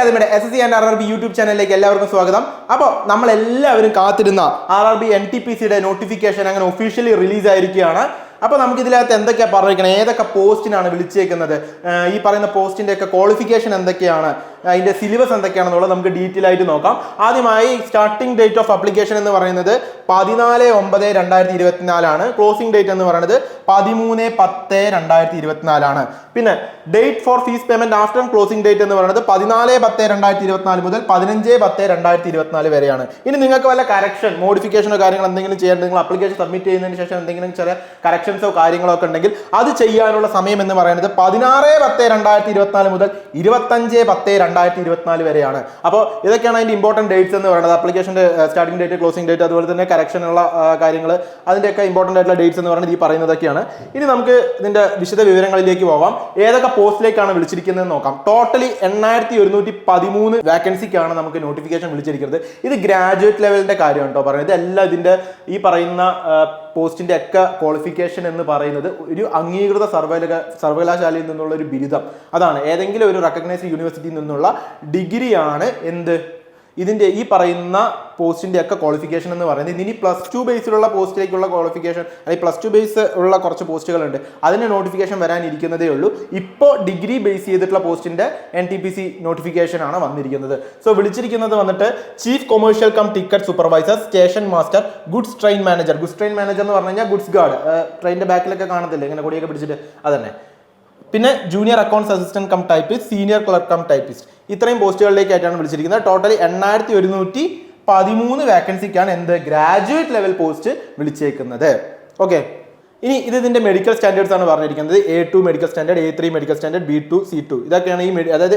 അക്കാദമിയുടെ SSC and RRB YouTube ചാനലിലേക്ക് എല്ലാവർക്കും സ്വാഗതം. അപ്പോൾ നമ്മളെല്ലാവരും കാത്തിരുന്ന RRB NTPCയുടെ നോട്ടിഫിക്കേഷൻ അങ്ങനെ ഒഫീഷ്യലി റിലീസ് ആയിരിക്കുകയാണ്. അപ്പോൾ നമുക്ക് ഇതിനകത്ത് എന്തൊക്കെയാണ് പറഞ്ഞിരിക്കണം, ഏതൊക്കെ പോസ്റ്റിനാണ് വിളിച്ചേക്കുന്നത്, ഈ പറയുന്ന പോസ്റ്റിൻ്റെ ഒക്കെ ക്വാളിഫിക്കേഷൻ എന്തൊക്കെയാണ്, അതിൻ്റെ സിലബസ് എന്തൊക്കെയാണെന്നുള്ളത് നമുക്ക് ഡീറ്റെയിൽ ആയിട്ട് നോക്കാം. ആദ്യമായി സ്റ്റാർട്ടിംഗ് ഡേറ്റ് ഓഫ് അപ്ലിക്കേഷൻ എന്ന് പറയുന്നത് 14/9/2024 ക്ലോസിംഗ് ഡേറ്റ് എന്ന് പറയുന്നത് 13/10/2024 പിന്നെ date for fees payment after closing date എന്ന് പറയുന്നത് 14/10/2024 മുതൽ 15/10/2024 വരെയാണ്. ഇനി നിങ്ങൾക്ക് വല്ല കറക്ഷൻ മോഡിഫിക്കേഷനോ കാര്യങ്ങൾ എന്തെങ്കിലും ചെയ്യേണ്ട, നിങ്ങൾ അപ്ലിക്കേഷൻ സബ്മിറ്റ് ചെയ്യുന്നതിന് ശേഷം എന്തെങ്കിലും ചെറിയ കറക്ഷൻസോ കാര്യങ്ങളോ ഒക്കെ ഉണ്ടെങ്കിൽ അത് ചെയ്യാനുള്ള സമയം എന്ന് പറയുന്നത് 16/10/2024 മുതൽ 25/10/2024 വരെയാണ്. അപ്പോൾ ഇതൊക്കെയാണ് അതിന്റെ ഇമ്പോർട്ടന്റ് ഡേറ്റ്സ് എന്ന് പറയുന്നത്. അപ്ലിക്കേഷന്റെ സ്റ്റാർട്ടിംഗ് ഡേറ്റ്, ക്ലോസിംഗ് ഡേറ്റ്, അതുപോലെ തന്നെ കറക്ഷനുള്ള കാര്യങ്ങൾ, അതിന്റെയൊക്കെ ഇമ്പോർട്ടന്റ് ആയിട്ടുള്ള ഡേറ്റ്സ് എന്ന് പറയുന്നത് ഈ പറയുന്നതൊക്കെയാണ്. ഇനി നമുക്ക് ഇതിന്റെ വിശദ വിവരങ്ങളിലേക്ക് പോകാം. ഏതൊക്കെ പോസ്റ്റിലേക്കാണ് വിളിച്ചിരിക്കുന്നത് നോക്കാം. ടോട്ടലി 8113 വാക്കൻസിക്കാണ് നമുക്ക് നോട്ടിഫിക്കേഷൻ വിളിച്ചിരിക്കുന്നത്. ഇത് ഗ്രാജുവേറ്റ് ലെവലിന്റെ കാര്യമാണ് കേട്ടോ പറയുന്നത്. ഇതെല്ലാം ഇതിന്റെ ഈ പറയുന്ന പോസ്റ്റിന്റെ ഒക്കെ ക്വാളിഫിക്കേഷൻ എന്ന് പറയുന്നത് ഒരു അംഗീകൃത സർവകലാശാലയിൽ നിന്നുള്ള ഒരു ബിരുദം, അതാണ് ഏതെങ്കിലും ഒരു റെക്കഗ്നൈസ്ഡ് യൂണിവേഴ്സിറ്റിയിൽ നിന്നുള്ള ഡിഗ്രിയാണ് എന്ത് ഇതിന്റെ ഈ പറയുന്ന പോസ്റ്റിന്റെ ഒക്കെ ക്വാളിഫിക്കേഷൻ എന്ന് പറയുന്നത്. ഇനി +2 ബേസിലുള്ള പോസ്റ്റിലേക്കുള്ള ക്വാളിഫിക്കേഷൻ, അല്ലെങ്കിൽ +2 ബേസ് ഉള്ള കുറച്ച് പോസ്റ്റുകളുണ്ട്, അതിന്റെ നോട്ടിഫിക്കേഷൻ വരാനിരിക്കുന്നതേ ഉള്ളൂ. ഇപ്പോൾ ഡിഗ്രി ബേസ് ചെയ്തിട്ടുള്ള പോസ്റ്റിന്റെ NTPC നോട്ടിഫിക്കേഷൻ ആണ് വന്നിരിക്കുന്നത്. സോ വിളിച്ചിരിക്കുന്നത് വന്നിട്ട് chief commercial cum ticket supervisor, station master, goods train manager. Goods train manager എന്ന് പറഞ്ഞു കഴിഞ്ഞാൽ ഗുഡ്സ് ഗാർഡ്, ട്രെയിനിന്റെ ബാക്കിലൊക്കെ കാണത്തില്ലേ ഇങ്ങനെ കൊടിയൊക്കെ പിടിച്ചിട്ട്, അതന്നെ. പിന്നെ junior accounts assistant cum typist, senior clerk cum typist, ഇത്രയും പോസ്റ്റുകളിലേക്കായിട്ടാണ് വിളിച്ചിരിക്കുന്നത്. ടോട്ടലി 8113 വാക്കൻസിക്കാണ് ഗ്രാജുവേറ്റ് ലെവൽ പോസ്റ്റ് വിളിച്ചേക്കുന്നത്. ഓക്കെ, ഇനി ഇതിന്റെ മെഡിക്കൽ സ്റ്റാൻഡേർഡ്സ് ആണ് പറഞ്ഞിരിക്കുന്നത്. A2 medical standard, A3 medical standard, B2, C2 ഇതൊക്കെയാണ് ഈ അതായത്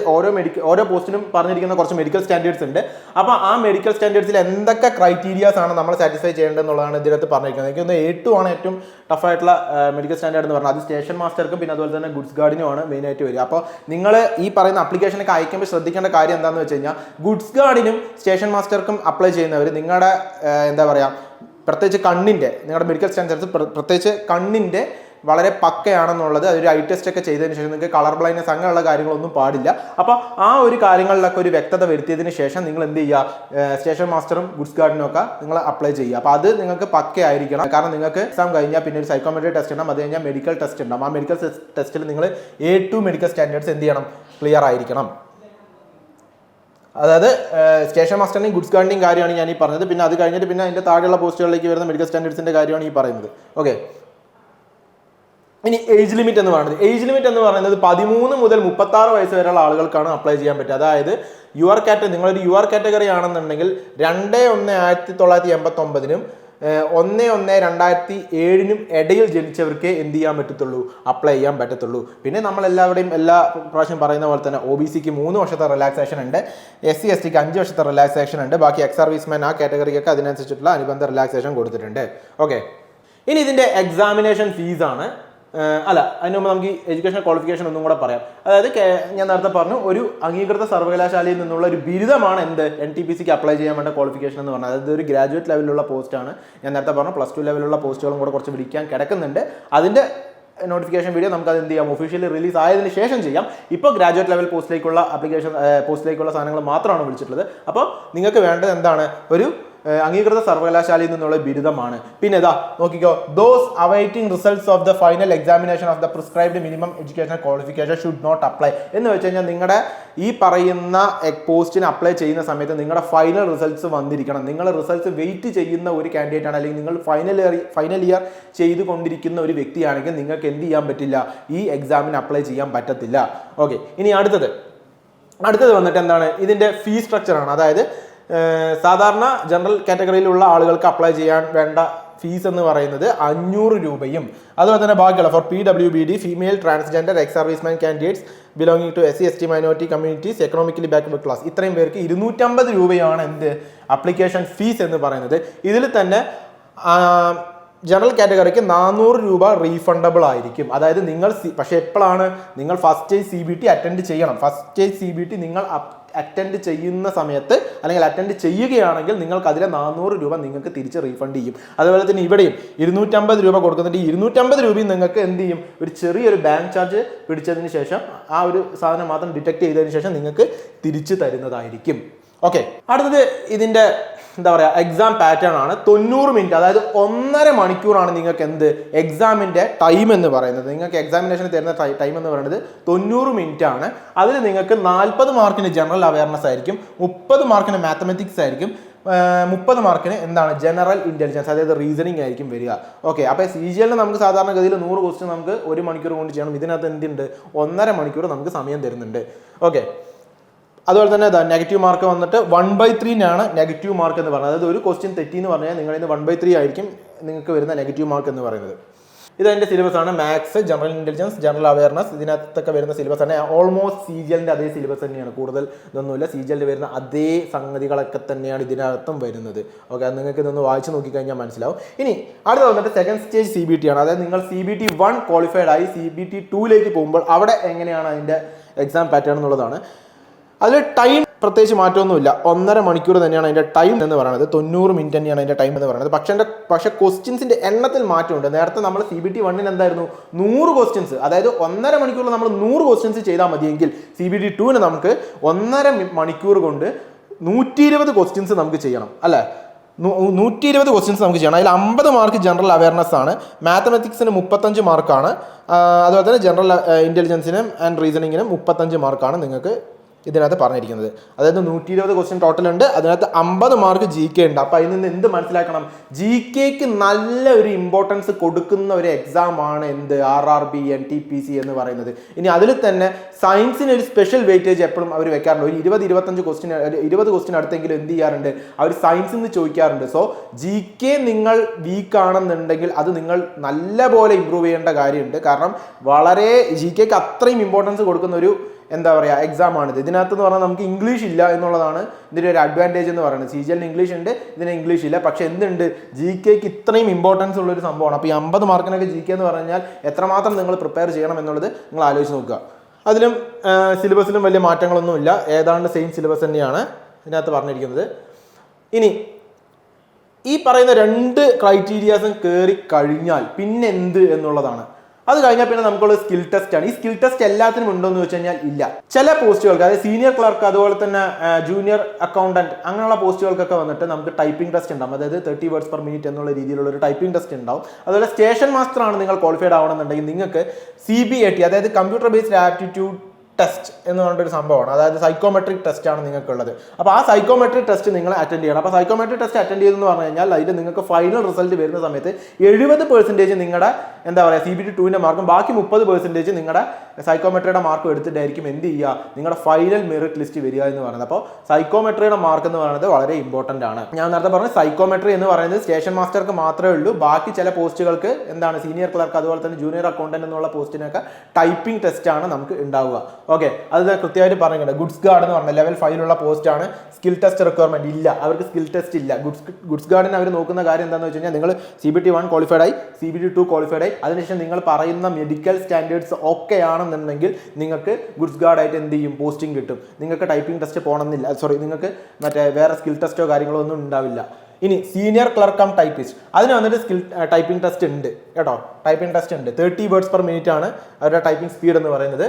ഓരോ പോസ്റ്റിനും പറഞ്ഞിരിക്കുന്ന കുറച്ച് മെഡിക്കൽ സ്റ്റാൻഡേർഡ്സ് ഉണ്ട്. അപ്പോൾ ആ മെഡിക്കൽ സ്റ്റാൻഡേർഡ്സിൽ എന്തൊക്കെ ക്രൈറ്റീരിയാസ് ആണ് നമ്മൾ സാറ്റിസ്ഫൈ ചെയ്യേണ്ടതെന്നുള്ളതാണ് ഇതിനകത്ത് പറഞ്ഞിരിക്കുന്നത്. എനിക്ക് തോന്നുന്നു A2 ആണ് ഏറ്റവും ടഫായിട്ടുള്ള മെഡിക്കൽ സ്റ്റാൻഡേർഡ് എന്ന് പറഞ്ഞാൽ. അത് സ്റ്റേഷൻ മാസ്റ്റർക്കും പിന്നെ അതുപോലെ തന്നെ ഗുഡ്സ് ഗാർഡിനുമാണ് മെയിനായിട്ട് വരിക. അപ്പോൾ നിങ്ങൾ ഈ പറയുന്ന അപ്ലിക്കേഷനൊക്കെ അയക്കുമ്പോൾ ശ്രദ്ധിക്കേണ്ട കാര്യം എന്താണെന്ന് വെച്ച് കഴിഞ്ഞാൽ, ഗുഡ്സ് ഗാർഡിനും സ്റ്റേഷൻ മാസ്റ്റർക്കും അപ്ലൈ ചെയ്യുന്നവർ നിങ്ങളുടെ എന്താ പറയുക, പ്രത്യേകിച്ച് കണ്ണിൻ്റെ, നിങ്ങളുടെ മെഡിക്കൽ സ്റ്റാൻഡേർഡ്സ് പ്രത്യേകിച്ച് കണ്ണിൻ്റെ വളരെ പക്കയാണെന്നുള്ളത്, അതൊരു ഐ ടെസ്റ്റ് ഒക്കെ ചെയ്തതിന് ശേഷം നിങ്ങൾക്ക് കളർ ബ്ലൈൻഡ്നെസ് അങ്ങനെയുള്ള കാര്യങ്ങളൊന്നും പാടില്ല. അപ്പോൾ ആ ഒരു കാര്യങ്ങളിലൊക്കെ ഒരു വ്യക്തത വരുത്തിയതിന് ശേഷം നിങ്ങൾ എന്ത് ചെയ്യുക, സ്റ്റേഷൻ മാസ്റ്ററും ഗുഡ്സ് ഗാർഡിനും ഒക്കെ നിങ്ങൾ അപ്ലൈ ചെയ്യുക. അപ്പോൾ അത് നിങ്ങൾക്ക് പക്കയായിരിക്കണം. കാരണം നിങ്ങൾക്ക് എക്സാം കഴിഞ്ഞാൽ പിന്നെ ഒരു സൈക്കോമെട്രി ടെസ്റ്റ് ഉണ്ടാവും, അത് കഴിഞ്ഞാൽ മെഡിക്കൽ ടെസ്റ്റ് ഉണ്ടാവും. ആ മെഡിക്കൽ ടെസ്റ്റിൽ നിങ്ങൾ A2 മെഡിക്കൽ സ്റ്റാൻഡേർഡ്സ് എന്ത് ചെയ്യണം, ക്ലിയർ ആയിരിക്കണം. അതായത് സ്റ്റേഷൻ മാസ്റ്ററിനെയും ഗുഡ്സ് ഗാർഡിൻ്റെയും കാര്യമാണ് ഞാൻ ഈ പറഞ്ഞത്. പിന്നെ അത് കഴിഞ്ഞിട്ട് പിന്നെ അതിൻ്റെ താഴെയുള്ള പോസ്റ്റുകളിലേക്ക് വരുന്ന മെഡിക്കൽ സ്റ്റാൻഡേർഡ്സിൻ്റെ കാര്യമാണ് ഈ പറയുന്നത്. ഓക്കെ, ഇനി ഏജ് ലിമിറ്റ് എന്ന് പറയുന്നത്. ഏജ് ലിമിറ്റ് എന്ന് പറയുന്നത് 13 മുതൽ 36 വയസ്സ് വരെയുള്ള ആളുകൾക്കാണ് അപ്ലൈ ചെയ്യാൻ പറ്റുക. അതായത് നിങ്ങളൊരു UR കാറ്റഗറി ആണെന്നുണ്ടെങ്കിൽ 2/1/1989 1/1/2007 ഇടയിൽ ജനിച്ചവർക്ക് എന്ത് ചെയ്യാൻ പറ്റത്തുള്ളൂ, അപ്ലൈ ചെയ്യാൻ പറ്റത്തുള്ളൂ. പിന്നെ നമ്മളെല്ലാവരുടെയും എല്ലാ പ്രാവശ്യം പറയുന്ന പോലെ തന്നെ OBCക്ക് 3 വർഷത്തെ റിലാക്സേഷൻ ഉണ്ട്, SC STക്ക് 5 വർഷത്തെ റിലാക്സേഷൻ ഉണ്ട്. ബാക്കി എക്സ് സർവീസ്മാൻ ആ കാറ്റഗറിക്കൊക്കെ അതിനനുസരിച്ചിട്ടുള്ള അനുബന്ധ റിലാക്സേഷൻ കൊടുത്തിട്ടുണ്ട്. ഓക്കെ, ഇനി ഇതിന്റെ എക്സാമിനേഷൻ ഫീസാണ്. അതിന് മുമ്പ് നമുക്ക് എഡ്യൂക്കേഷൻ ക്വാളിഫിക്കേഷൻ ഒന്നും കൂടെ പറയാം. അതായത് ഞാൻ നേരത്തെ പറഞ്ഞു, ഒരു അംഗീകൃത സർവകലാശാലയിൽ നിന്നുള്ള ഒരു ബിരുദമാണ് NTPCക്ക് അപ്ലൈ ചെയ്യാൻ വേണ്ട ക്വാളിഫിക്കേഷൻ എന്ന് പറഞ്ഞാൽ. അതായത് ഒരു ഗ്രാജുവേറ്റ് ലെവലിലുള്ള പോസ്റ്റാണ്. ഞാൻ നേരത്തെ പറഞ്ഞു +2 ലെവലിലുള്ള പോസ്റ്റുകളും കൂടെ കുറച്ച് വിളിക്കാൻ കിടക്കുന്നുണ്ട്. അതിന്റെ നോട്ടിഫിക്കേഷൻ വീഡിയോ നമുക്ക് അത് എന്ത് ചെയ്യാം, ഒഫീഷ്യലി റിലീസ് ആയതിനു ശേഷം ചെയ്യാം. ഇപ്പോൾ ഗ്രാജുവേറ്റ് ലെവൽ പോസ്റ്റിലേക്കുള്ള പോസ്റ്റിലേക്കുള്ള സാധനങ്ങൾ മാത്രമാണ് വിളിച്ചിട്ടുള്ളത്. അപ്പോൾ നിങ്ങൾക്ക് വേണ്ടത് എന്താണ്, ഒരു അംഗീകൃത സർവകലാശാലയിൽ നിന്നുള്ള ബിരുദമാണ്. പിന്നെ ഇതാ നോക്കിക്കോ, those awaiting results of the final examination of the prescribed minimum educational qualification should not apply എന്ന് വെച്ച് കഴിഞ്ഞാൽ, നിങ്ങളുടെ ഈ പറയുന്ന പോസ്റ്റിന് അപ്ലൈ ചെയ്യുന്ന സമയത്ത് നിങ്ങളുടെ ഫൈനൽ റിസൾട്ട്സ് വന്നിരിക്കണം. നിങ്ങളുടെ റിസൾട്ട്സ് വെയിറ്റ് ചെയ്യുന്ന ഒരു കാൻഡിഡേറ്റ് ആണ്, അല്ലെങ്കിൽ നിങ്ങൾ ഫൈനൽ ഇയർ ചെയ്തുകൊണ്ടിരിക്കുന്ന ഒരു വ്യക്തിയാണെങ്കിൽ നിങ്ങൾക്ക് എന്ത് ചെയ്യാൻ പറ്റില്ല, ഈ എക്സാമിന് അപ്ലൈ ചെയ്യാൻ പറ്റത്തില്ല. ഓക്കെ, ഇനി അടുത്തത് വന്നിട്ട് എന്താണ്, ഇതിന്റെ ഫീസ് സ്ട്രക്ചറാണ്. അതായത് സാധാരണ ജനറൽ കാറ്റഗറിയിലുള്ള ആളുകൾക്ക് അപ്ലൈ ചെയ്യാൻ വേണ്ട ഫീസ് എന്ന് പറയുന്നത് 500 രൂപയും, അതുപോലെ തന്നെ ബാക്കിയുള്ള for PWBD, female transgender, ex serviceman candidates belonging to SC ST minority communities, economically backward class, ഇത്രയും പേർക്ക് 250 രൂപയാണ് അപ്ലിക്കേഷൻ ഫീസ് എന്ന് പറയുന്നത്. ഇതിൽ തന്നെ ജനറൽ കാറ്റഗറിക്ക് 400 രൂപ റീഫണ്ടബിൾ ആയിരിക്കും. അതായത് നിങ്ങൾ പക്ഷേ എപ്പോഴാണ് നിങ്ങൾ ഫസ്റ്റ് സ്റ്റേജ് CBT അറ്റൻഡ് ചെയ്യണം. ഫസ്റ്റ് സ്റ്റേജ് CBT നിങ്ങൾ അറ്റൻഡ് ചെയ്യുന്ന സമയത്ത് അല്ലെങ്കിൽ അറ്റൻഡ് ചെയ്യുകയാണെങ്കിൽ നിങ്ങൾക്ക് അതിലെ 400 രൂപ നിങ്ങൾക്ക് തിരിച്ച് റീഫണ്ട് ചെയ്യും. അതുപോലെ തന്നെ ഇവിടെയും 250 രൂപ കൊടുക്കുന്നുണ്ട്. 250 രൂപയും നിങ്ങൾക്ക് എന്ത് ചെയ്യും, ഒരു ചെറിയൊരു ബാങ്ക് ചാർജ് പിടിച്ചതിന് ശേഷം ആ ഒരു സാധനം മാത്രം ഡിറ്റക്ട് ചെയ്തതിന് ശേഷം നിങ്ങൾക്ക് തിരിച്ചു തരുന്നതായിരിക്കും. ഓക്കെ, അടുത്തത് ഇതിൻ്റെ എന്താ പറയുക എക്സാം പാറ്റേൺ ആണ്. 90 മിനിറ്റ്, അതായത് 1.5 മണിക്കൂറാണ് നിങ്ങൾക്ക് എന്ത് എക്സാമിൻ്റെ ടൈം എന്ന് പറയുന്നത്. നിങ്ങൾക്ക് എക്സാമിനേഷന് തരുന്ന ടൈം എന്ന് പറയുന്നത് 90 മിനിറ്റ് ആണ്. അതിൽ നിങ്ങൾക്ക് 40 മാർക്കിന് ജനറൽ അവയർനെസ് ആയിരിക്കും, 30 മാർക്കിന് മാത്തമെറ്റിക്സ് ആയിരിക്കും, 30 മാർക്കിന് എന്താണ് ജനറൽ ഇന്റലിജൻസ്, അതായത് റീസണിങ് ആയിരിക്കും വരിക. ഓക്കെ, അപ്പോൾ CGL നമുക്ക് സാധാരണഗതിയിൽ 100 ക്വസ്റ്റ്യൻ നമുക്ക് 1 മണിക്കൂർ കൊണ്ട് ചെയ്യണം. ഇതിനകത്ത് എന്തുണ്ട്, 1.5 മണിക്കൂർ നമുക്ക് സമയം തരുന്നുണ്ട്. ഓക്കെ, അതുപോലെ തന്നെ നെഗറ്റീവ് മാർക്ക് വന്നിട്ട് 1/3 നെഗറ്റീവ് മാർക്ക് എന്ന് പറയുന്നത്. അതായത് ഒരു ക്വസ്റ്റ്യൻ തെറ്റി എന്ന് പറഞ്ഞാൽ നിങ്ങളിൽ നിന്ന് 1/3 ആയിരിക്കും നിങ്ങൾക്ക് വരുന്ന നെഗറ്റീവ് മാർക്ക് എന്ന് പറയുന്നത്. ഇതെൻ്റെ സിലബസ് ആണ്. Maths, general intelligence, general awareness, ഇതിനകത്തൊക്കെ വരുന്ന സിലബസ് ആണ്. ഓൾമോസ്റ്റ് CGLന്റെ അതേ സിലബസ് തന്നെയാണ്, കൂടുതൽ ഇതൊന്നുമില്ല. CGL വരുന്ന അതേ സംഗതികളൊക്കെ തന്നെയാണ് ഇതിനകത്തും വരുന്നത്. ഓക്കെ, അത് നിങ്ങൾക്ക് ഇതൊന്ന് വായിച്ച് നോക്കിക്കഴിഞ്ഞാൽ മനസ്സിലാവും. ഇനി അടുത്ത വന്നിട്ട് സെക്കൻഡ് സ്റ്റേജ് CBT ആണ്. അതായത് നിങ്ങൾ CBT 1 ക്വാളിഫൈഡ് ആയി CBT 2ലേക്ക് പോകുമ്പോൾ അവിടെ എങ്ങനെയാണ് അതിൻ്റെ എക്സാം പാറ്റേൺ എന്നുള്ളതാണ്. അതിൽ ടൈം പ്രത്യേകിച്ച് മാറ്റമൊന്നുമില്ല, 1.5 മണിക്കൂർ തന്നെയാണ് അതിൻ്റെ ടൈം എന്ന് പറയുന്നത്. 90 മിനിറ്റ് തന്നെയാണ് അതിൻ്റെ ടൈം എന്ന് പറയുന്നത്. പക്ഷേ ക്വസ്റ്റ്യൻസിൻ്റെ എണ്ണത്തിൽ മാറ്റമുണ്ട്. നേരത്തെ നമ്മൾ CBT 1 എന്തായിരുന്നു 100 ക്വസ്റ്റ്യൻസ്, അതായത് 1.5 മണിക്കൂറിൽ നമ്മൾ 100 ക്വസ്റ്റ്യൻസ് ചെയ്താൽ മതിയെങ്കിൽ CBT 2 നമുക്ക് 1.5 മണിക്കൂർ കൊണ്ട് 120 ക്വസ്റ്റ്യൻസ് നമുക്ക് ചെയ്യണം, അല്ലേ? 120 ക്വസ്റ്റ്യൻസ് നമുക്ക് ചെയ്യണം. അതിൽ 50 മാർക്ക് ജനറൽ അവയർനെസ് ആണ്, മാത്തമെറ്റിക്സിന് 35 മാർക്കാണ്, അതുപോലെ തന്നെ ജനറൽ ഇന്റലിജൻസിനും ആൻഡ് റീസണിങ്ങിനും 35 മാർക്കാണ് നിങ്ങൾക്ക് ഇതിനകത്ത് പറഞ്ഞിരിക്കുന്നത്. അതായത് 120 ക്വസ്റ്റ്യൻ ടോട്ടൽ ഉണ്ട്. അതിനകത്ത് 50 മാർക്ക് GK ഉണ്ട്. അപ്പോൾ അതിൽ നിന്ന് എന്ത് മനസ്സിലാക്കണം, GKക്ക് നല്ല ഒരു ഇമ്പോർട്ടൻസ് കൊടുക്കുന്ന ഒരു എക്സാം ആണ് എന്ത് RRB NTPC എന്ന് പറയുന്നത്. ഇനി അതിൽ തന്നെ സയൻസിന് ഒരു സ്പെഷ്യൽ വെയിറ്റേജ് എപ്പോഴും അവർ വെക്കാറുണ്ട്. ഒരു 20-25 ക്വസ്റ്റ്യൻ 20 ക്വസ്റ്റ്യൻ അടുത്തെങ്കിലും എന്ത് ചെയ്യാറുണ്ട്, അവർ സയൻസിൽ നിന്ന് ചോദിക്കാറുണ്ട്. സോ GK നിങ്ങൾ വീക്ക് ആണെന്നുണ്ടെങ്കിൽ അത് നിങ്ങൾ നല്ലപോലെ ഇമ്പ്രൂവ് ചെയ്യേണ്ട കാര്യമുണ്ട്. കാരണം വളരെ GKക്ക് അത്രയും ഇമ്പോർട്ടൻസ് കൊടുക്കുന്ന ഒരു എന്താ പറയുക എക്സാം ആണിത്. ഇതിനകത്ത് എന്ന് പറഞ്ഞാൽ നമുക്ക് ഇംഗ്ലീഷ് ഇല്ല എന്നുള്ളതാണ് ഇതിൻ്റെ ഒരു അഡ്വാൻറ്റേജ് എന്ന് പറയുന്നത്. CGL ഇംഗ്ലീഷ് ഉണ്ട്, ഇതിന് ഇംഗ്ലീഷ് ഇല്ല. പക്ഷെ എന്തുണ്ട്, GKക്ക് ഇത്രയും ഇമ്പോർട്ടൻസ് ഉള്ളൊരു സംഭവമാണ്. അപ്പോൾ ഈ 50 മാർക്കിനൊക്കെ GK എന്ന് പറഞ്ഞാൽ എത്രമാത്രം നിങ്ങൾ പ്രിപ്പയർ ചെയ്യണം എന്നുള്ളത് നിങ്ങൾ ആലോചിച്ച് നോക്കുക. അതിലും സിലബസിലും വലിയ മാറ്റങ്ങളൊന്നുമില്ല, ഏതാണ്ട് സെയിം സിലബസ് തന്നെയാണ് ഇതിനകത്ത് പറഞ്ഞിരിക്കുന്നത്. ഇനി ഈ പറയുന്ന 2 ക്രൈറ്റീരിയാസും കയറി കഴിഞ്ഞാൽ പിന്നെ എന്ത് എന്നുള്ളതാണ്. അത് കഴിഞ്ഞാൽ പിന്നെ നമുക്കുള്ള സ്കിൽ ടെസ്റ്റ് ആണ്. ഈ സ്കിൽ ടെസ്റ്റ് എല്ലാത്തിനും ഉണ്ടോ എന്ന് വെച്ച് കഴിഞ്ഞാൽ ഇല്ല. ചില പോസ്റ്റുകൾക്ക്, അതായത് സീനിയർ ക്ലർക്ക്, അതുപോലെ തന്നെ ജൂനിയർ അക്കൗണ്ടന്റ്, അങ്ങനെയുള്ള പോസ്റ്റുകൾക്കൊക്കെ വന്നിട്ട് നമുക്ക് ടൈപ്പിംഗ് ടെസ്റ്റ് ഉണ്ടാവും. അതായത് 30 വേർഡ്സ് പെർ മിനിറ്റ് എന്നുള്ള രീതിയിലുള്ള ഒരു ടൈപ്പിംഗ് ടെസ്റ്റ് ഉണ്ടാവും. അതുപോലെ സ്റ്റേഷൻ മാസ്റ്റർ ആണ് നിങ്ങൾ ക്വാളിഫൈഡ് ആവണമെന്നുണ്ടെങ്കിൽ നിങ്ങൾക്ക് CBAT, അതായത് കമ്പ്യൂട്ടർ ബേസ്ഡ് ആപ്റ്റിറ്റ്യൂഡ് ടെസ്റ്റ് എന്ന് പറഞ്ഞൊരു സംഭവമാണ്. അതായത് സൈക്കോമെട്രിക് ടെസ്റ്റ് ആണ് നിങ്ങൾക്കുള്ളത്. അപ്പോൾ ആ സൈക്കോമെട്രിക് ടെസ്റ്റ് നിങ്ങൾ അറ്റൻഡ് ചെയ്യണം. അപ്പോൾ സൈക്കോമെട്രിക് ടെസ്റ്റ് അറ്റൻഡ് ചെയ്തെന്ന് പറഞ്ഞു കഴിഞ്ഞാൽ അതിൽ നിങ്ങൾക്ക് ഫൈനൽ റിസൾട്ട് വരുന്ന സമയത്ത് 70% നിങ്ങളുടെ എന്താ പറയുക CBT 2ന്റെ മാർക്കും ബാക്കി 30% നിങ്ങളുടെ സൈക്കോമെട്രിയുടെ മാർക്കും എടുത്തിട്ടായിരിക്കും എന്ത് ചെയ്യുക, നിങ്ങളുടെ ഫൈനൽ മെറിറ്റ് ലിസ്റ്റ് വരിക എന്ന് പറയുന്നത്. അപ്പോൾ സൈക്കോമെട്രിയുടെ മാർക്ക് എന്ന് പറയുന്നത് വളരെ ഇമ്പോർട്ടൻ്റ് ആണ്. ഞാൻ നേരത്തെ പറഞ്ഞ സൈക്കോമെട്രി എന്ന് പറയുന്നത് സ്റ്റേഷൻ മാസ്റ്റർക്ക് മാത്രമേ ഉള്ളൂ. ബാക്കി ചില പോസ്റ്റുകൾക്ക് എന്താണ് സീനിയർ ക്ലർക്ക്, അതുപോലെ തന്നെ ജൂനിയർ അക്കൗണ്ടന്റ് എന്നുള്ള പോസ്റ്റിനൊക്കെ ടൈപ്പിംഗ് ടെസ്റ്റ് ആണ് നമുക്ക് ഉണ്ടാവുക. ഓക്കെ, അത് കൃത്യമായിട്ട് പറയുന്നുണ്ട്. ഗുഡ്സ് ഗാർഡ് എന്ന് പറഞ്ഞ ലെവൽ 5 പോസ്റ്റ് ആണ്. സ്കിൽ ടെസ്റ്റ് റിക്വയർമെന്റ് ഇല്ല, അവർക്ക് സ്കിൽ ടെസ്റ്റ് ഇല്ല. ഗുഡ്സ് ഗാർഡിന് അവർ നോക്കുന്ന കാര്യം എന്താണെന്ന് വെച്ച് കഴിഞ്ഞാൽ നിങ്ങൾ CBT 1 ക്വാളിഫൈഡ് ആയി, CBT 2 ക്വാളിഫൈഡ് ആയി, അതിനുശേഷം നിങ്ങൾ പറയുന്ന മെഡിക്കൽ സ്റ്റാൻഡേർഡ്സ് ഒക്കെ ആണെന്നുണ്ടെങ്കിൽ നിങ്ങൾക്ക് ഗുഡ്സ് ഗാർഡ് ആയിട്ട് എന്ത് ചെയ്യും, പോസ്റ്റിംഗ് കിട്ടും. നിങ്ങൾക്ക് ടൈപ്പിംഗ് ടെസ്റ്റ് പോകണമെന്നില്ല, നിങ്ങൾക്ക് മറ്റേ വേറെ സ്കിൽ ടെസ്റ്റോ കാര്യങ്ങളോ ഒന്നും ഉണ്ടാവില്ല. ഇനി സീനിയർ ക്ലർക്ക് കം ടൈപ്പിസ്റ്റ്, അതിന് വന്നിട്ട് സ്കിൽ ടൈപ്പിംഗ് ടെസ്റ്റ് ഉണ്ട് കേട്ടോ. ടൈപ്പിംഗ് ടെസ്റ്റ് ഉണ്ട്. 30 വേർഡ്സ് പെർ മിനിറ്റ് ആണ് അവരുടെ ടൈപ്പിംഗ് സ്പീഡ് എന്ന് പറയുന്നത്.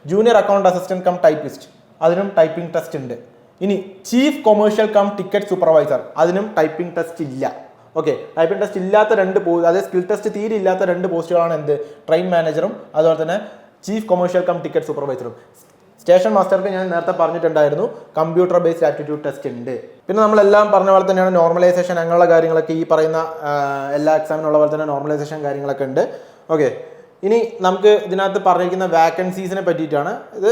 Junior account assistant cum typist, അതിനും ടൈപ്പിംഗ് ടെസ്റ്റ് ഉണ്ട്. ഇനി chief commercial cum ticket supervisor, അതിനും ടൈപ്പിംഗ് ടെസ്റ്റ് ഇല്ല. ഓക്കെ, ടൈപ്പിംഗ് ടെസ്റ്റ് ഇല്ലാത്ത 2 അതായത് സ്കിൽ ടെസ്റ്റ് തീരെ ഇല്ലാത്ത 2 പോസ്റ്റുകളാണ് എന്ത്, ട്രെയിൻ മാനേജറും അതുപോലെ തന്നെ ചീഫ് കൊമേഴ്ഷ്യൽ കം ടിക്കറ്റ് സൂപ്പർവൈസറും. സ്റ്റേഷൻ മാസ്റ്റർക്ക് ഞാൻ നേരത്തെ പറഞ്ഞിട്ടുണ്ടായിരുന്നു കമ്പ്യൂട്ടർ ബേസ്ഡ് ആപ്റ്റിറ്റ്യൂഡ് ടെസ്റ്റ് ഉണ്ട്. പിന്നെ നമ്മളെല്ലാം പറഞ്ഞ പോലെ തന്നെയാണ് നോർമലൈസേഷൻ, അങ്ങനെയുള്ള കാര്യങ്ങളൊക്കെ ഈ പറയുന്ന എല്ലാ എക്സാമിനുള്ള പോലെ തന്നെ നോർമലൈസേഷൻ കാര്യങ്ങളൊക്കെ ഉണ്ട്. ഓക്കെ, ഇനി നമുക്ക് ഇതിനകത്ത് പറഞ്ഞിരിക്കുന്ന വാക്കൻസീസിനെ പറ്റിയിട്ടാണ്. ഇത്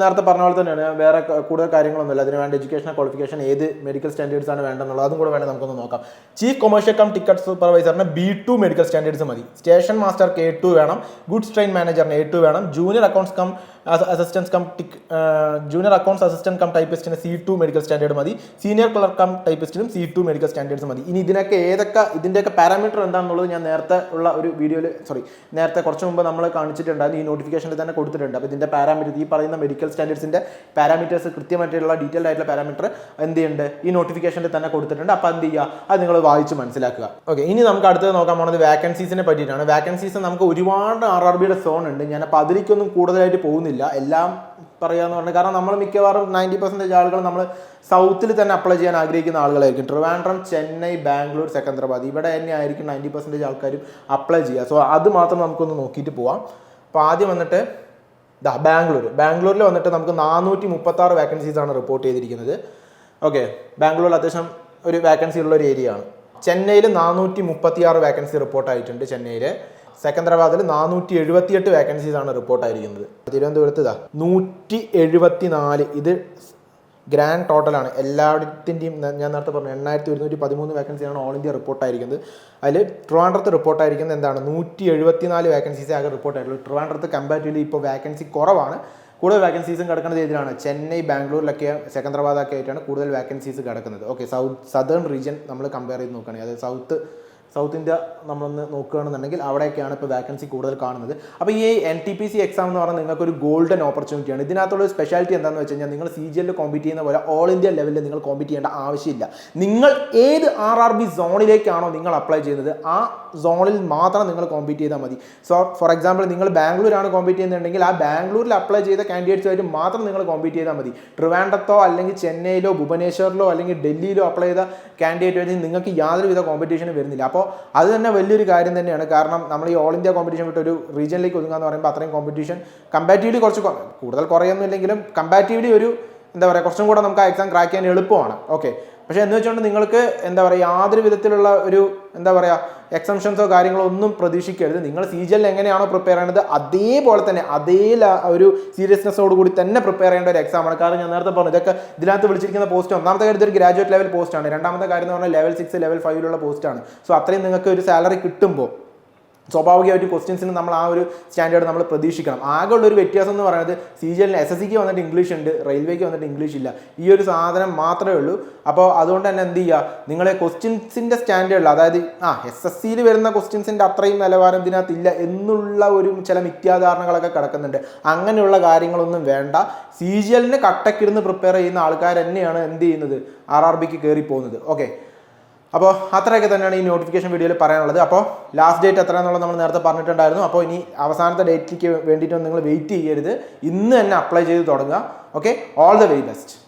നേരത്തെ പറഞ്ഞ പോലെ തന്നെയാണ്, വേറെ കൂടുതൽ കാര്യങ്ങളൊന്നുമില്ല. അതിന് വേണ്ട എഡ്യൂക്കേഷൻ ക്വാളിഫിക്കേഷൻ, ഏത് മെഡിക്കൽ സ്റ്റാൻഡേർഡ്സ് ആണ് വേണ്ടെന്നുള്ളത് അതും കൂടെ വേണമെങ്കിൽ നമുക്കൊന്ന് നോക്കാം. ചീഫ് കൊമേഴ്ഷ്യൽ കം ടിക്കറ്റ് സൂപ്പർവൈസറിന് B2 മെഡിക്കൽ സ്റ്റാൻഡേർഡ്സ് മതി. സ്റ്റേഷൻ മാസ്റ്റർക്ക് A2 വേണം. ഗുഡ്സ് ട്രെയിൻ മാനേജറിന് A2 വേണം. Junior accounts cum assistance cum ടൈപ്പിസ്റ്റിന് C2 മെഡിക്കൽ സ്റ്റാൻഡേർഡ് മതി. സീനിയർ ക്ലർക്ക് കം ടൈപ്പിസ്റ്റിനും C2 മെഡിക്കൽ സ്റ്റാൻഡേർഡ്സ് മതി. ഇനി ഇതിൻ്റെയൊക്കെ പാരാമീറ്റർ എന്താണെന്നുള്ളത് ഞാൻ നേരത്തെ ഉള്ള ഒരു വീഡിയോയിൽ നേരത്തെ കുറച്ച് മുമ്പ് നമ്മൾ കാണിച്ചിട്ടുണ്ടായിരുന്നു. ഈ നോട്ടിഫിക്കേഷനിൽ തന്നെ കൊടുത്തിട്ടുണ്ട്. അപ്പോൾ ഇതിൻ്റെ പാരാമീറ്റർ, ഈ പറയുന്ന മെഡിക്കൽ സ്റ്റാൻഡേർഡ്സിൻ്റെ പാരാമീറ്റേഴ്സ് കൃത്യമായിട്ടുള്ള ഡീറ്റെയിൽഡ് ആയിട്ടുള്ള പാരാമീറ്റർ എന്ത് ചെയ്യുന്നുണ്ട് ഈ നോട്ടിഫിക്കേഷനിൽ തന്നെ കൊടുത്തിട്ടുണ്ട്. അപ്പോൾ എന്ത് ചെയ്യുക, അത് നിങ്ങൾ വായിച്ച് മനസ്സിലാക്കുക. ഓക്കെ, ഇനി നമുക്ക് അടുത്തത് നോക്കാൻ പോകുന്നത് വാക്കൻസീസിനെ പറ്റിയിട്ടാണ്. വാക്കൻസീസ് നമുക്ക് ഒരുപാട് RRBയുടെ സോൺ ഉണ്ട്. ഞാനപ്പോൾ അതിലേക്കൊന്നും കൂടുതലായിട്ട് പോകുന്നില്ല, എല്ലാം പറയാമെന്ന് പറഞ്ഞാൽ, കാരണം നമ്മൾ മിക്കവാറും 90% ആളുകൾ നമ്മൾ സൗത്തിൽ തന്നെ അപ്ലൈ ചെയ്യാൻ ആഗ്രഹിക്കുന്ന ആളുകളായിരിക്കും. ട്രിവാൻഡ്രം, ചെന്നൈ, ബാംഗ്ലൂർ, സെക്കന്ദരാബാദ് ഇവിടെ തന്നെ ആയിരിക്കും 90% ആൾക്കാരും അപ്ലൈ ചെയ്യുക. സോ അത് മാത്രം നമുക്കൊന്ന് നോക്കിയിട്ട് പോവാം. അപ്പോൾ ആദ്യം വന്നിട്ട് ബാംഗ്ലൂരിൽ വന്നിട്ട് നമുക്ക് 436 വാക്കൻസീസാണ് റിപ്പോർട്ട് ചെയ്തിരിക്കുന്നത്. ഓക്കെ, ബാംഗ്ലൂരിൽ അത്യാവശ്യം ഒരു വാക്കൻസി ഉള്ള ഒരു ഏരിയ ആണ്. ചെന്നൈയിൽ 436 വാക്കൻസി റിപ്പോർട്ടായിട്ടുണ്ട്. ചെന്നൈയിൽ സെക്കന്ദരാബാദിൽ 478 വാക്കൻസീസാണ് റിപ്പോർട്ടായിരിക്കുന്നത്. തിരുവനന്തപുരത്ത് 174. ഇത് ഗ്രാൻഡ് ടോട്ടലാണ് എല്ലായിടത്തിൻ്റെയും. ഞാൻ നേരത്തെ പറഞ്ഞു 8113 വാക്കൻസിയാണ് ഓൾ ഇന്ത്യ റിപ്പോർട്ടായിരിക്കുന്നത്. അതിൽ ട്രിവാൻഡ്രത്ത് റിപ്പോർട്ടായിരിക്കുന്നത് എന്താണ് 174 വാക്കൻസീസ് ആകെ റിപ്പോർട്ടായിട്ടുള്ളൂ. ട്രിവാൻഡ്രത്ത് കമ്പാരിറ്റീവ്ലി ഇപ്പോൾ വാക്കൻസി കുറവാണ്. കൂടുതൽ വാക്കൻസീസും കിടക്കുന്നത് ഏതിലാണ്? ചെന്നൈ, ബാംഗ്ലൂരിലൊക്കെ, സെക്കന്ദരാബാദൊക്കെ ആയിട്ടാണ് കൂടുതൽ വാക്കൻസീസ് കിടക്കുന്നത്. ഓക്കെ, സദേൺ റീജിയൻ നമ്മൾ കമ്പയർ ചെയ്ത് നോക്കുകയാണെങ്കിൽ, അതായത് സൗത്ത് ഇന്ത്യ നമ്മളൊന്ന് നോക്കുകയാണെന്നുണ്ടെങ്കിൽ അവിടെയൊക്കെയാണ് ഇപ്പോൾ വാക്കൻസി കൂടുതൽ കാണുന്നത്. അപ്പോൾ ഈ NTPC എക്സാം എന്ന് പറഞ്ഞാൽ നിങ്ങൾക്കൊരു ഗോൾഡൻ ഓപ്പർച്യൂണിറ്റിയാണ്. ഇതിനകത്തുള്ള സ്പെഷ്യാലിറ്റി എന്താണെന്ന് വെച്ച് കഴിഞ്ഞാൽ, നിങ്ങൾ CGL കോമ്പീറ്റ് ചെയ്യുന്ന പോലെ ഓൾ ഇന്ത്യ ലെവലിൽ നിങ്ങൾ കോമ്പീറ്റ് ചെയ്യേണ്ട ആവശ്യമില്ല. നിങ്ങൾ ഏത് RRB സോണിലേക്കാണോ നിങ്ങൾ അപ്ലൈ ചെയ്യുന്നത് ആ സോണിൽ മാത്രം നിങ്ങൾ കോമ്പീറ്റ് ചെയ്താൽ മതി. സോ ഫോർ എക്സാമ്പിൾ നിങ്ങൾ ബാംഗ്ലൂരാണ് കോമ്പീറ്റ് ചെയ്യുന്നുണ്ടെങ്കിൽ ആ ബാംഗ്ലൂരിൽ അപ്ലൈ ചെയ്ത കാൻഡിഡേറ്റ്സുമായിട്ട് മാത്രം നിങ്ങൾ കോമ്പീറ്റ് ചെയ്താൽ മതി. ട്രിവാൻഡ്രത്തോ അല്ലെങ്കിൽ ചെന്നൈയിലോ ഭുവനേശ്വറിലോ അല്ലെങ്കിൽ ഡൽഹിയിലോ അപ്ലൈ ചെയ്ത കാൻഡിഡേറ്റുമായിട്ട് നിങ്ങൾക്ക് യാതൊരുവിധ കോമ്പറ്റീഷനും വരുന്നില്ല. അപ്പോൾ അത് തന്നെ വലിയൊരു കാര്യം തന്നെയാണ്. കാരണം നമ്മൾ ഈ ഓൾ ഇന്ത്യ കോമ്പറ്റീഷൻ വിട്ട് ഒരു റീജിയനിലേക്ക് ഒതുങ്ങുക എന്ന് പറയുമ്പോൾ അത്രയും കോമ്പറ്റീഷൻ കമ്പാരിറ്റീവ്ലി കുറച്ച് കൂടുതൽ കുറയൊന്നുമില്ലെങ്കിലും കമ്പാരിറ്റീവ്ലി ഒരു എന്താ പറയുക കുറച്ചും കൂടെ നമുക്ക് ആ എക്സാം ക്രാക്ക് ചെയ്യാൻ എളുപ്പമാണ്. ഓക്കെ, പക്ഷേ എന്ന് വെച്ചുകൊണ്ട് നിങ്ങൾക്ക് എന്താ പറയുക യാതൊരു വിധത്തിലുള്ള ഒരു എന്താ പറയുക എക്സംഷൻസോ കാര്യങ്ങളോ ഒന്നും പ്രതീക്ഷിക്കരുത്. നിങ്ങൾ CGL എങ്ങനെയാണോ പ്രിപ്പയർ ചെയ്യുന്നത് അതേപോലെ തന്നെ അതേ ഒരു സീരിയസ്നെസ്സോട് കൂടി തന്നെ പ്രിപ്പയർ ചെയ്യേണ്ട ഒരു എക്സാമാണ്. കാരണം ഞാൻ നേരത്തെ പറഞ്ഞു ഇതൊക്കെ ഇതിനകത്ത് വിളിച്ചിരിക്കുന്ന പോസ്റ്റ് ഒന്നാമത്തെ കാര്യം ഇതൊരു ഗ്രാജുവേറ്റ് ലെവൽ പോസ്റ്റാണ്. രണ്ടാമത്തെ കാര്യം എന്ന് പറഞ്ഞാൽ ലെവൽ 6 ലെവൽ 5 പോസ്റ്റാണ്. സോ അത്രയും നിങ്ങൾക്ക് ഒരു സാലറി കിട്ടുമ്പോൾ സ്വാഭാവികമായിട്ട് ക്വസ്റ്റ്യൻസിന് നമ്മൾ ആ ഒരു സ്റ്റാൻഡേർഡ് നമ്മൾ പ്രതീക്ഷിക്കണം. ആകെ ഉള്ളൊരു വ്യത്യാസം എന്ന് പറയുന്നത് CGL SSCക്ക് വന്നിട്ട് ഇംഗ്ലീഷ് ഉണ്ട്, റെയിൽവേക്ക് വന്നിട്ട് ഇംഗ്ലീഷ് ഇല്ല. ഈ ഒരു സാധനം മാത്രമേ ഉള്ളൂ. അപ്പോൾ അതുകൊണ്ട് തന്നെ എന്ത് ചെയ്യുക, നിങ്ങളെ ക്വസ്റ്റ്യൻസിൻ്റെ സ്റ്റാൻഡേർഡിൽ അതായത് SSCയിൽ വരുന്ന ക്വസ്റ്റ്യൻസിൻ്റെ അത്രയും നിലവാരം ഇതിനകത്തില്ല എന്നുള്ള ഒരു ചില മിഥ്യാധാരണകളൊക്കെ കിടക്കുന്നുണ്ട്. അങ്ങനെയുള്ള കാര്യങ്ങളൊന്നും വേണ്ട. CGLന് കട്ടക്കിരുന്ന് പ്രിപ്പയർ ചെയ്യുന്ന ആൾക്കാർ തന്നെയാണ് എന്ത് ചെയ്യുന്നത് RRBക്ക് കയറി പോകുന്നത്. ഓക്കെ, അപ്പോൾ അത്രയൊക്കെ തന്നെയാണ് ഈ നോട്ടിഫിക്കേഷൻ വീഡിയോയിൽ പറയാനുള്ളത്. അപ്പോൾ ലാസ്റ്റ് ഡേറ്റ് എത്രയാണെന്നുള്ളത് നമ്മൾ നേരത്തെ പറഞ്ഞിട്ടുണ്ടായിരുന്നു. അപ്പോൾ ഇനി അവസാനത്തെ ഡേറ്റിലേക്ക് വേണ്ടിയിട്ടൊന്നും നിങ്ങൾ വെയിറ്റ് ചെയ്യരുത്, ഇന്ന് തന്നെ അപ്ലൈ ചെയ്ത് തുടങ്ങുക. Okay, all the very best.